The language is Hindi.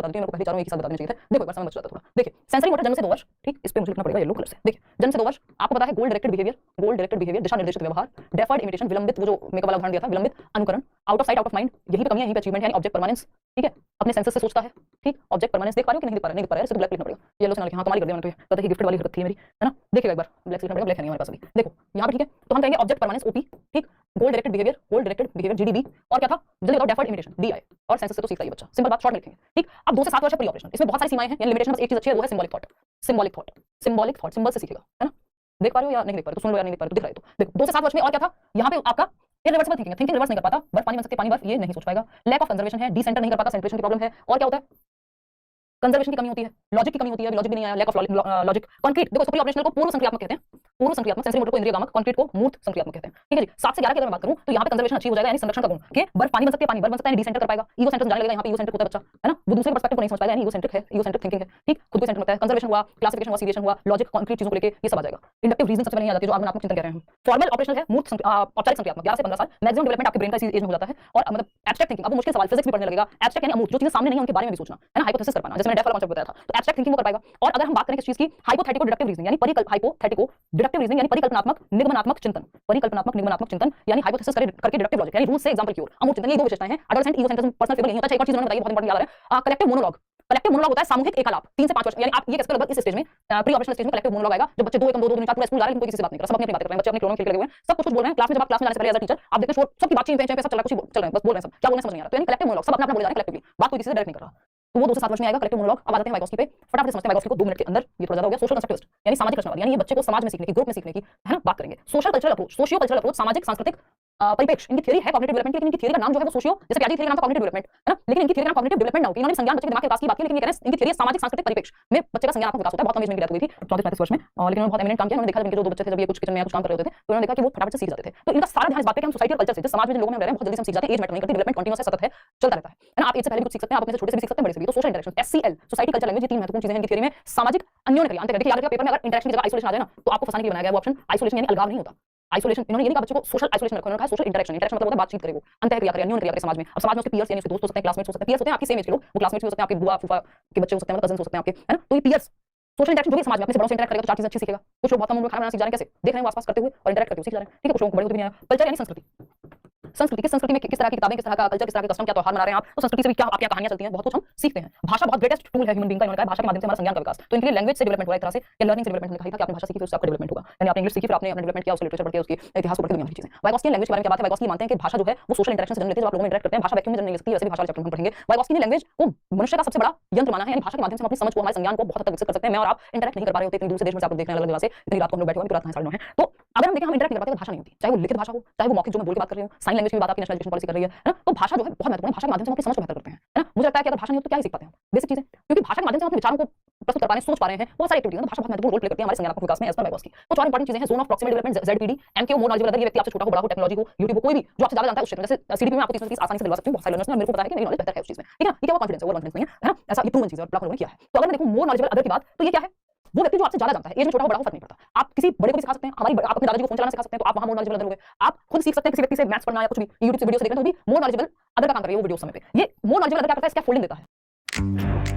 बता देती हूं, मेरे को पहले चारों एक ही साथ बता देना चाहिए था। देखो एक बार समय बच जाता थोड़ा। देखिए सेंसरी मोटर जन्म से 2 वर्ष, ठीक, इस पे मुझे लिखना पड़ेगा येलो कलर से। देखिए जन्म से 2 वर्ष, आपको पता है गोल डायरेक्टेड बिहेवियर, दिशा निर्देशित व्यवहार, डेफर्ड इमिटेशन, विलंबित, वो जो मेकअप वाला उदाहरण दिया था, विलंबित अनुकरण, out of sight out of mind, यही पे कमी है, यही पे अचीवमेंट है, यानी ऑब्जेक्ट परमानेंस, ठीक है, अपने सेंसेस से सोचता है, ठीक, ऑब्जेक्ट परमानेंस देख पा रहे हो कि नहीं देख पा रहे, नहीं देख पा रहे, सिर्फ ब्लैक लिखना पड़ेगा, येलो से ना लिखें, हाँ कमाल कर दिया मैंने, तो कहते हैं गिफ्टेड वाली हरकत थी मेरी, है ना। देखिएगा एक बार ब्लैक से लिखना पड़ेगा, ब्लैक है नहीं हमारे पास अभी। देखो यहाँ पे, ठीक है, तो हम कहेंगे ऑब्जेक्ट परमानेंस ओपी, ठीक, गोल डायरेक्टेड बिहेवियर जीडीबी, और क्या था जल्दी बताओ, डेफर्ड इमिटेशन डीआई, और सेंसेस से तो सीखता ही बच्चा, सिंपल बात, शॉर्ट में लिखेंगे, ठीक। अब 2 से 7 वर्ष प्री ऑपरेशनल, इसमें बहुत सारी सीमाएं हैं, यानी लिमिटेशन बस एक चीज अच्छी है, वो है सिंबॉलिक थॉट, सिंबल से सीखेगा, है ना। देख पा रहे हो या नहीं देख पा रहे, तो सुन लो या नहीं देख पा रहे तो दिख रहा है, तो देखो 2 से 7 वर्ष में और क्या था यहाँ पे आपका इरिवर्सिबल थिंकिंग रिवर्स नहीं कर पाता, बर्फ पानी बन सकती है, पानी बर्फ ये नहीं सोच पाएगा, लैक ऑफ कंजर्वेशन है, डिसेंटर नहीं कर पाता, सेंट्रेशन की प्रॉब्लम है, और क्या होता है, कंजर्वेशन की कमी होती है, लॉजिक की कमी होती है, लॉजिक भी नहीं आया, लैक ऑफ लॉजिक, कंक्रीट, देखो प्री ऑपरेशनल को पूर्व संक्रियात्मक कहते हैं, पूर्व संक्रियात्मक, सेंसरी मोटर को इंद्रिय गामक, कंक्रीट को मूर्त संक्रियात्मक कहते हैं, ठीक है जी। 7 से 11 की अगर मैं बात करूं तो यहाँ पे कंजर्वेशन अच्छी हो जाएगा, यानी संरक्षण का गुण, कि बर्फ पानी बन सकती है, पानी बर्फ बन सकता है, डिसेंटर कर पाएगा, ईगो सेंटर जाने लगेगा, यहाँ पे ईगो सेंटर होता है बच्चा, है ना, वो दूसरे पर्सपेक्टिव को नहीं समझ पाएगा, यानी ईगो सेंट्रिक है, ईगो सेंट्रिक थिंकिंग है, ठीक, खुद को सेंटर लगता है, कंजर्वेशन हुआ, क्लासिफिकेशन हुआ, सीरियशन हुआ, लॉजिक कंक्रीट चीजों को लेके ये सब आ जाएगा, इंडक्टिव रीजन सबसे पहले आ जाती है, जो आगमनात्मक चिंतन कह रहे हैं हम। फॉर्मल ऑपरेशनल है, मूर्त औपचारिक संक्रियात्मक, 11 से 15 साल मैक्सिमम डेवलपमेंट आपके ब्रेन का इस एज में हो जाता है, और मतलब एब्स्ट्रैक्ट थिंकिंग, अब मुश्किल सवाल फिजिक्स भी पढ़ने लगेगा, एब्स्ट्रैक्ट यानी अमूर्त, जो चीजें सामने नहीं है उनके बारे में भी सोचना, है ना, हाइपोथेसिस कर पाना, जैसे मैंने डेफ वाला कांसेप्ट बताया था, तो एब्स्ट्रैक्ट थिंकिंग वो कर पाएगा। और अगर हम बात करें किस चीज की, हाइपोथेटिको डिडक्टिव रीजनिंग, यानी हाइपोथेटिको डिडक्टिव रीजनिंग, यानी परिकल्पनात्मक निगमनात्मक चिंतन, यानी हाइपोथेसिस करके डिडक्टिव लॉजिक, यानी रूल से एग्जांपल की ओर अमूर्त चिंतन, ये 2 विशेषताएं हैं, adolescent ego centrism, personal fable नहीं होता है। एक और चीज उन्होंने बताई, बहुत इंपॉर्टेंट याद आ रहा है, कलेक्टिव मोनोलॉग होता है, सामूहिक एकालाप, 3 से 5 वर्ष, यानी आप ये कैसे लगभग इस स्टेज में, प्री ऑपरेशनल स्टेज में कलेक्टिव मोनोलॉग आएगा, जब बच्चे 2 1 2 2 3 4 पूरा स्कूल जा रहे हैं, कोई किसी से बात नहीं कर रहा, सब अपनी बातें कर रहे हैं, बच्चे अपने क्लोनों में खेल लगे हुए हैं, सब कुछ बोल रहे हैं, क्लास में जब आप क्लास में जाने से पहले एज अ टीचर आप देखते हैं सबकी बातचीत पे सब चल रहा है, कुछ चल रहा है, बस बोल रहे हैं सब, क्या बोल रहे हैं समझ नहीं आ रहा, तो यानी कलेक्टिव मोनोलॉग, सब अपना अपना बोल जा रहे हैं कलेक्टिवली, बात कोई किसी से डायरेक्ट नहीं कर रहा, तो वो 2 से 7 वर्ष में आएगा कलेक्टिव मोनोलॉग। अब आते हैं वाइगोस्की पे, फटाफट से समझते हैं वाइगोस्की को 2 मिनट के अंदर, ये थोड़ा ज्यादा हो गया। सोशल कंस्ट्रक्टिविस्ट, यानी सामाजिक रचनावादी, यानी ये बच्चे को समाज में सीखने की, ग्रुप में सीखने की, है ना, बात करेंगे। Social cultural approach, socio cultural approach, सामाजिक सांस्कृतिक परिप्रेक्ष्य, इनकी थ्योरी है कॉग्निटिव डेवलपमेंट की, लेकिन इनकी थ्योरी का नाम जो है वो सोशियो, जैसे पियाजे थ्योरी का नाम था कॉग्निटिव डेवलपमेंट, है ना, लेकिन इनकी थ्योरी का नाम कॉग्निटिव डेवलपमेंट ना हो, इन्होंने संज्ञान बच्चे के दिमाग के विकास की बात की, लेकिन ये कह रहे हैं इनकी थ्योरी सामाजिक सांस्कृतिक परिप्रेक्ष्य में बच्चे का संज्ञानात्मक विकास होता है। बहुत कम एज में डेथ हुई थी 34-35 वर्ष में, लेकिन उन्होंने बहुत एमिनेंट काम किया। उन्होंने देखा जब इनके जो 2 बच्चे थे, जब ये कुछ किचन में या कुछ काम कर रहे होते थे, तो उन्होंने देखा कि वो फटाफट से सीख जाते थे। तो इनका सारा ध्यान इस बात पे कि हम सोसाइटी और कल्चर से, जिस समाज में जिन लोगों में हम रह रहे हैं, बहुत जल्दी से हम सीख जाते हैं, एज मैटर नहीं करती, डेवलपमेंट कंटीन्यूअस है, सतत है, चलता रहता है ना। आप एज से पहले भी कुछ सीख सकते हैं, आप अपने से छोटे से भी सीख सकते हैं, बड़े से भी। तो social interaction, SCL, society culture language, ये 3 महत्वपूर्ण चीजें हैं इनकी थ्योरी में। सामाजिक अन्योन्य क्रिया, देखिए याद रखिएगा पेपर में अगर इंटरेक्शन की जगह आइसोलेशन आ जाए ना, तो आपको फंसाने के लिए बनाया गया वो ऑप्शन आइसोलेशन, यानी अलगाव नहीं होता। आइसोलेशन, इन्होंने ये नहीं कहा बच्चे को सोशल आइसोलेशन रखो, इन्होंने कहा सोशल इंटरेक्शन, इंटरेक्शन मतलब होता है बातचीत करे, वो अंतः क्रिया करे, अन्योन्य क्रिया करे समाज में। अब समाज में उसके पीयर्स यानी उसके दोस्त हो सकते हैं, क्लासमेट्स हो सकते हैं, पीयर्स होते हैं आपकी सेम एज के लोग, वो क्लासमेट्स भी हो सकते हैं, आपके बुआ फूफा के बच्चे हो सकते हैं, मतलब कजिन्स हो सकते हैं आपके, है ना। तो ये पीयर्स सोशल इंटरेक्शन जो भी समाज में अपने से बड़ों से इंटरेक्ट करेगा तो 4 चीजें अच्छी सीखेगा। कुछ लोग बहुत कम उम्र में खाना बनाना सीख जा रहे हैं, कैसे देख रहे हैं वो आसपास करते हुए और इंटरेक्ट करते हुए सीख जा रहे हैं, ठीक है। कुछ लोगों को बड़े होते भी नहीं आया। कल्चर यानी संस्कृति, किस संस्कृति में किस तरह की किताबें, किस तरह का कल्चर, किस तरह के कस्टम, क्या त्योहार मना रहे हैं आप, तो संस्कृति से भी क्या आपकी कहानियां चलती हैं, बहुत कुछ हम सीखते हैं। भाषा बहुत ग्रेटेस्ट टूल है ह्यूमन बीइंग का, इन्होंने कहा भाषा के माध्यम से हमारा संज्ञान का विकास। तो इनके लिए लैंग्वेज से डेवलपमेंट हुआ एक तरह से, या लर्निंग से डेवलपमेंट ने कहा था कि आपने भाषा सीखी फिर उससे आपका डेवलपमेंट होगा, यानी आपने इंग्लिश सीखी फिर आपने अपना डेवलपमेंट किया, उसके लिटरेचर पढ़ के उसके इतिहास को पढ़ के दुनिया की चीजें। वाइगोस्की लैंग्वेज के बारे में क्या बात है, वाइगोस्की मानते हैं कि भाषा जो है वो सोशल इंटरेक्शन से जन्म लेती है, जब आप लोगों में इंटरेक्ट करते हैं, भाषा वैक्यूम में जन्म नहीं सकती, वैसे भी भाषा चैप्टर में हम पढ़ेंगे। वाइगोस्की ने लैंग्वेज को मनुष्य का सबसे बड़ा यंत्र माना है, यानी भाषा के माध्यम से हम अपनी समझ को, हमारे संज्ञान को बहुत हद तक विकसित कर सकते हैं। मैं और आप इंटरेक्ट नहीं कर पा रहे होते, इतनी दूर से देश में से आप लोग देख रहे हैं, अलग जगह से, इतनी रात को हम लोग बैठे हुए हैं, रात 9:30 है, तो अगर हम देखें हम इंटरेक्ट नहीं कर पाते तो भाषा नहीं होती, चाहे वो लिखित भाषा हो, चाहे वो मौखिक जो मैं बोल के बात कर रही हूँ, साइन लैंग्वेज की बात आपकी नेशनल एजुकेशन पॉलिसी कर रही है ना। तो भाषा जो है बहुत महत्वपूर्ण है, भाषा के माध्यम से हम अपनी समझ को बेहतर करते हैं, है ना। मुझे लगता है कि अगर भाषा नहीं हो तो क्या ही सीख पाते हैं, बेसिक चीजें, क्योंकि भाषा के माध्यम से हम अपने विचारों को प्रस्तुत कर पा रहे हैं, सोच पा रहे हैं, बहुत सारी एक्टिविटीज में भाषा बहुत महत्वपूर्ण रोल प्ले करती है हमारे संज्ञानात्मक विकास में, एज पर वाइगोस्की। तो 4 इंपॉर्टेंट चीजें हैं, zone of proximal development ZPD, MKO more knowledgeable other, ये व्यक्ति आपसे छोटा हो, बड़ा हो, टेक्नोलॉजी को, यूट्यूब को, कोई भी जो आपसे ज्यादा जानता है उस क्षेत्र में, जैसे सीडीपी में आपको 30 आसानी से दिलवा सकती हूं, बहुत सारे लर्नर्स ने, मेरे को पता है कि मेरी नॉलेज बेहतर है उस चीज में, ठीक है। ये क्या वो कॉन्फिडेंस है, वो कॉन्फिडेंस नहीं है ना, ऐसा ये प्रूवन चीज है और बड़ा लोगों ने किया है। तो अगर मैं देखूं मोर नॉलेजेबल अदर की बात, तो ये क्या है, वो व्यक्ति जो आपसे ज्यादा जानता है, एज में छोटा हो बड़ा हो फर्क नहीं पड़ता। आप किसी बड़े को भी सिखा सकते हैं, आप अपने दादाजी को फोन चलाना सिखा सकते हैं, तो आप वहां मोर नॉलेजेबल अदर हो गए। आप खुद सीख सकते हैं किसी व्यक्ति से मैथ्स पढ़ना या कुछ भी, यूट्यूब से वीडियो से देखना, तो भी मोर नॉलेजेबल अदर का काम कर रही है वो वीडियो समय पे। ये मोर नॉलेजेबल अदर क्या करता है, इसका फोल्डिंग देता है।